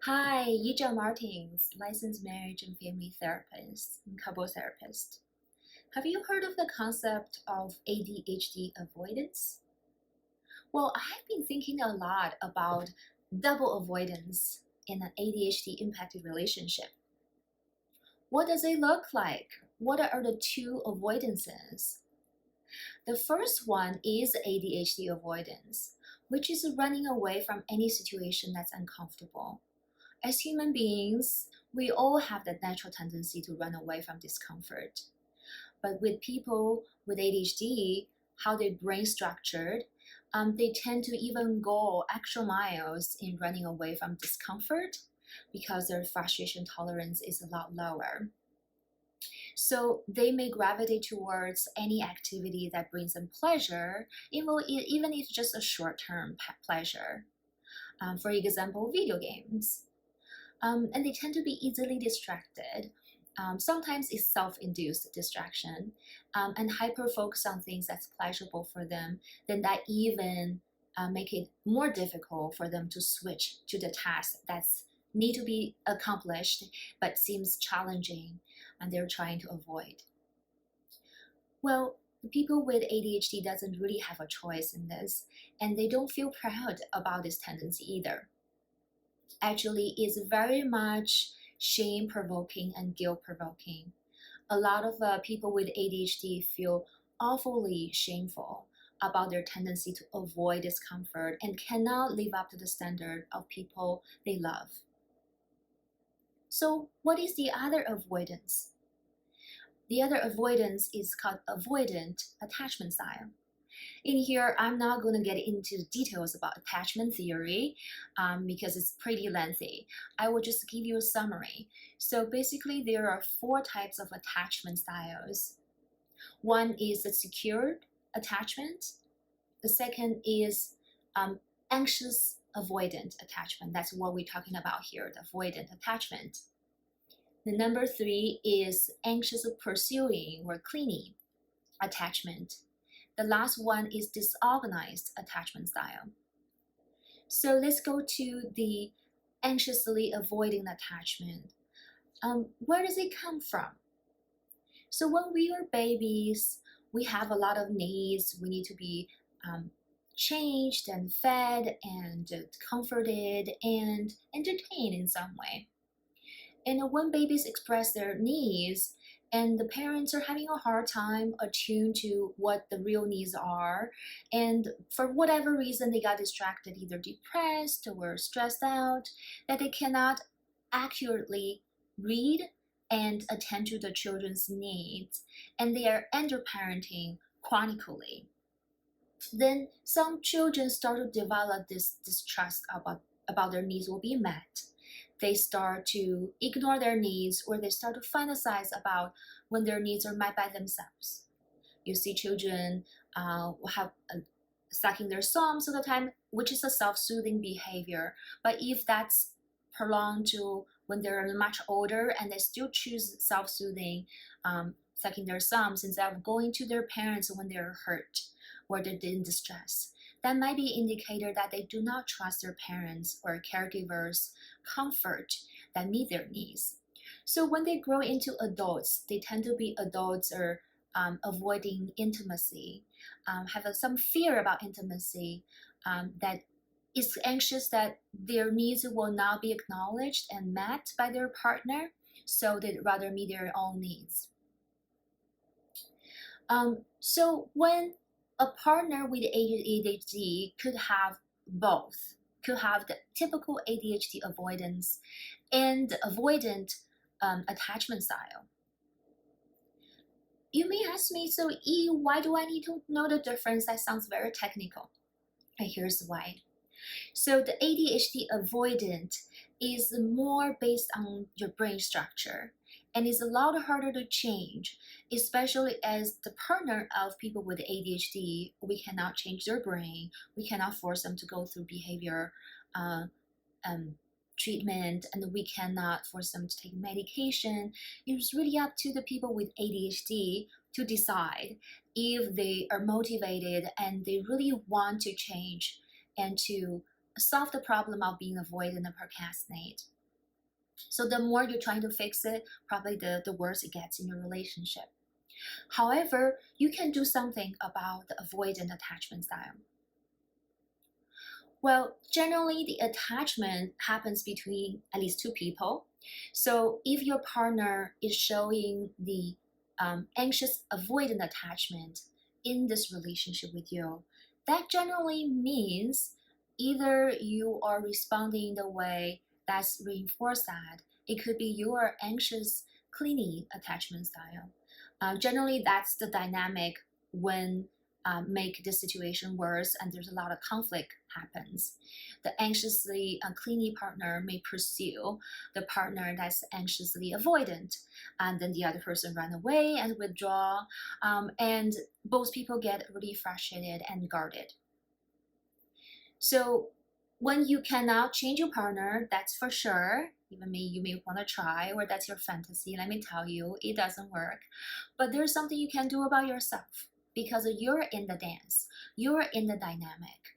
Hi, Yija Martins, licensed marriage and family therapist and couple therapist. Have you heard of the concept of ADHD avoidance? Well, I have been thinking a lot about double avoidance in an ADHD impacted relationship. What does it look like? What are the two avoidances? The first one is ADHD avoidance, which is running away from any situation that's uncomfortable. As human beings, we all have the natural tendency to run away from discomfort. But with people with ADHD, how their brain structured, they tend to even go extra miles in running away from discomfort because their frustration tolerance is a lot lower. So they may gravitate towards any activity that brings them pleasure, even if just a short-term pleasure. For example, video games. And they tend to be easily distracted. Sometimes it's self-induced distraction and hyper-focus on things that's pleasurable for them, then that even make it more difficult for them to switch to the task that's need to be accomplished but seems challenging and they're trying to avoid. Well, the people with ADHD doesn't really have a choice in this, and they don't feel proud about this tendency either. Actually, is very much shame-provoking and guilt-provoking. A lot of people with ADHD feel awfully shameful about their tendency to avoid discomfort and cannot live up to the standard of people they love. So what is the other avoidance? The other avoidance is called avoidant attachment style. In here, I'm not going to get into the details about attachment theory because it's pretty lengthy. I will just give you a summary. So basically, there are 4 types of attachment styles. One is the secured attachment. The second is anxious-avoidant attachment. That's what we're talking about here, the avoidant attachment. The number 3 is anxious-pursuing or clingy attachment. The last one is disorganized attachment style. So let's go to the anxiously avoiding attachment. Where does it come from? So when we are babies, we have a lot of needs. We need to be changed and fed and comforted and entertained in some way. And when babies express their needs, and the parents are having a hard time attuned to what the real needs are, and for whatever reason they got distracted, either depressed or stressed out, that they cannot accurately read and attend to the children's needs, and they are underparenting chronically. Then some children start to develop this distrust about their needs will be met. They start to ignore their needs, or they start to fantasize about when their needs are met by themselves. You see children have sucking their thumbs all the time, which is a self-soothing behavior. But if that's prolonged to when they're much older and they still choose self-soothing, sucking their thumbs instead of going to their parents when they're hurt or they're in distress, that might be an indicator that they do not trust their parents or caregivers' comfort that meet their needs. So when they grow into adults, they tend to be adults or avoiding intimacy, have some fear about intimacy, that is anxious that their needs will not be acknowledged and met by their partner, so they'd rather meet their own needs. So when a partner with ADHD could have both, could have the typical ADHD avoidance and avoidant attachment style. You may ask me, so E, why do I need to know the difference? That sounds very technical. And here's why. So the ADHD avoidant is more based on your brain structure and is a lot harder to change, especially as the partner of people with ADHD. We cannot change their brain. We cannot force them to go through behavior treatment, and we cannot force them to take medication. It's really up to the people with ADHD to decide if they are motivated and they really want to change and to solve the problem of being avoidant and procrastinate. So the more you're trying to fix it, probably the worse it gets in your relationship. However, you can do something about the avoidant attachment style. Well, generally the attachment happens between at least two people. So if your partner is showing the anxious avoidant attachment in this relationship with you, that generally means either you are responding the way that's reinforced that. It could be your anxious, clingy attachment style. Generally, that's the dynamic when make the situation worse and there's a lot of conflict happens. The anxiously clingy partner may pursue the partner that's anxiously avoidant, and then the other person run away and withdraw, and both people get really frustrated and guarded. So when you cannot change your partner, that's for sure. Even you may want to try, or that's your fantasy. Let me tell you, it doesn't work. But there's something you can do about yourself because you're in the dance, you're in the dynamic.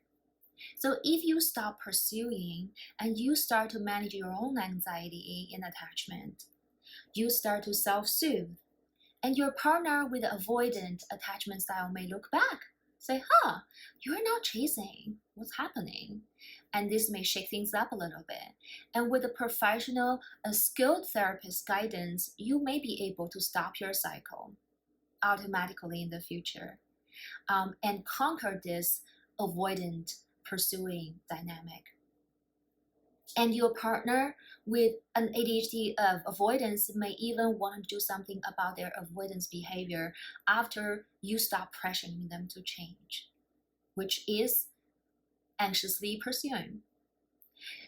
So if you stop pursuing and you start to manage your own anxiety in attachment, you start to self-soothe, and your partner with avoidant attachment style may look back, say, you're not chasing, what's happening? And this may shake things up a little bit. And with a professional, a skilled therapist guidance, you may be able to stop your cycle automatically in the future, and conquer this avoidant pursuing dynamic. And your partner with an ADHD of avoidance may even want to do something about their avoidance behavior after you stop pressuring them to change, which is anxiously pursuing.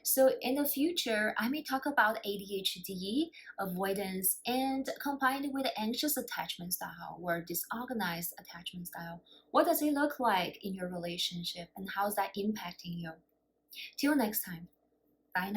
So in the future, I may talk about ADHD, avoidance, and combined with anxious attachment style or disorganized attachment style. What does it look like in your relationship and how's that impacting you? Till next time. Bye now.